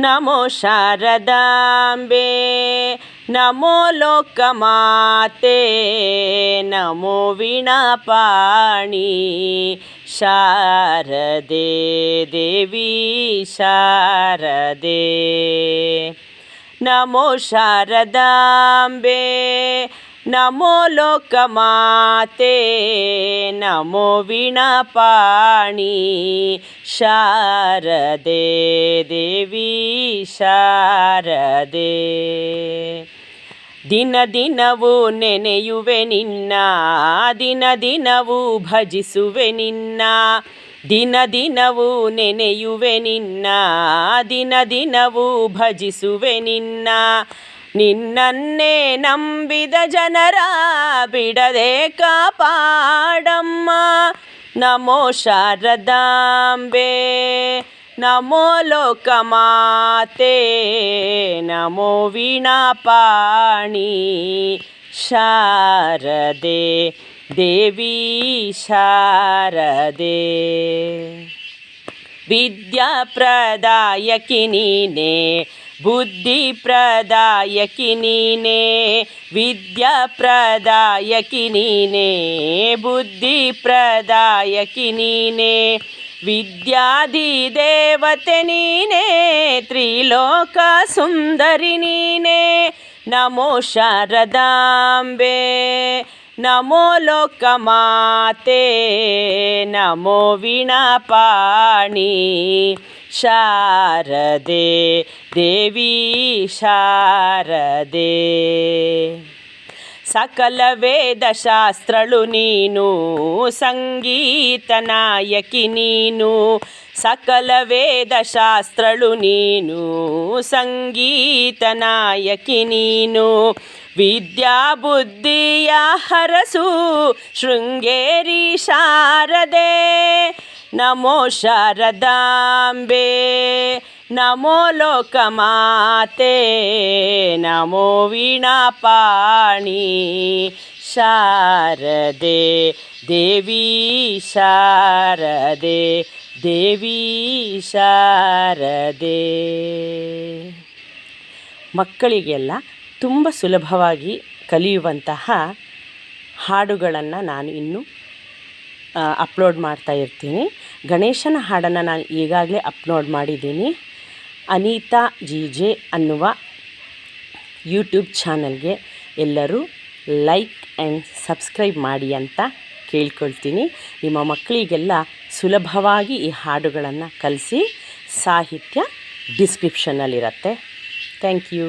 ನಮೋ ಶಾರದಾಂಬೆ ನಮೋ ಲೋಕಮಾತೆ ನಮೋ ವೀಣಾಪಾಣಿ ಶಾರದೆ ದೇವಿ ಶಾರದೆ ನಮೋ ಶಾರದಾಂಬೆ ನಮೋ ಲೋಕಮಾತೆ ನಮೋ ವೀಣಾಪಾಣಿ ಶಾರದೆ ದೇವಿ ಶಾರದೆ ದಿನ ದಿನವೂ ನೆನೆಯುವೆ ನಿನ್ನ ದಿನ ದಿನವೂ ಭಜಿಸುವೆ ನಿನ್ನ ದಿನ ದಿನವೂ ನೆನೆಯುವೆ ನಿನ್ನ ದಿನ ದಿನವೂ ಭಜಿಸುವೆ ನಿನ್ನ ನಿನ್ನನ್ನೇ ನಂಬಿದ ಜನರ ಬಿಡದೆ ಕಾಪಾಡಮ್ಮ ನಮೋ ಶಾರದಾಂಬೆ ನಮೋ ಲೋಕಮಾತೆ ನಮೋ ವೀಣಾಪಾಣಿ ಶಾರದೆ ದೇವಿ ಶಾರದೆ ವಿದ್ಯಾಪ್ರದಾಯಕಿ ನೀನೇ ಬುದ್ಧಿಪ್ರದಾಯಕಿ ನೀನೇ ವಿದ್ಯಾಪ್ರದಾಯಕಿ ನೀನೇ ಬುದ್ಧಿಪ್ರದಾಯಕಿ ನೀನೇ ವಿದ್ಯಾಧಿದೇವತೆ ನೀನೇ ತ್ರಿಲೋಕ ಸುಂದರಿ ನೀನೇ ನಮೋ ಶಾರದಾಂಬೆ ನಮೋ ಲೋಕಮಾತೆ ನಮೋ ವೀಣಾಪಾಣಿ ಶಾರದೆ ದೇವಿ ಶಾರದೆ ಸಕಲ ವೇದಶಾಸ್ತ್ರಳು ನೀನು ಸಂಗೀತ ನಾಯಕಿ ನೀನು ಸಕಲ ವೇದಶಾಸ್ತ್ರಳು ನೀನು ಸಂಗೀತ ನಾಯಕಿ ನೀನು ವಿದ್ಯಾ ಬುದ್ಧಿಯ ಹರಸು ಶೃಂಗೇರಿ ಶಾರದೆ ನಮೋ ಶಾರದಾಂಬೆ ನಮೋ ಲೋಕಮಾತೆ ನಮೋ ವೀಣಾಪಾಣಿ ಶಾರದೆ ದೇವಿ ಶಾರದೆ ದೇವಿ ಶಾರದೆ. ಮಕ್ಕಳಿಗೆಲ್ಲ ತುಂಬ ಸುಲಭವಾಗಿ ಕಲಿಯುವಂತಹ ಹಾಡುಗಳನ್ನು ನಾನು ಇನ್ನೂ ಅಪ್ಲೋಡ್ ಮಾಡ್ತಾ ಇರ್ತೀನಿ. ಗಣೇಶನ ಹಾಡನ್ನು ನಾನು ಈಗಾಗಲೇ ಅಪ್ಲೋಡ್ ಮಾಡಿದ್ದೀನಿ. ಅನಿತಾ ಜೆ ಅನ್ನುವ ಯೂಟ್ಯೂಬ್ ಚಾನಲ್ಗೆ ಎಲ್ಲರೂ ಲೈಕ್ ಆ್ಯಂಡ್ ಸಬ್ಸ್ಕ್ರೈಬ್ ಮಾಡಿ ಅಂತ ಕೇಳ್ಕೊಳ್ತೀನಿ. ನಿಮ್ಮ ಮಕ್ಕಳಿಗೆಲ್ಲ ಸುಲಭವಾಗಿ ಈ ಹಾಡುಗಳನ್ನು ಕಲಿಸಿ. ಸಾಹಿತ್ಯ ಡಿಸ್ಕ್ರಿಪ್ಷನ್ನಲ್ಲಿರುತ್ತೆ. Thank you.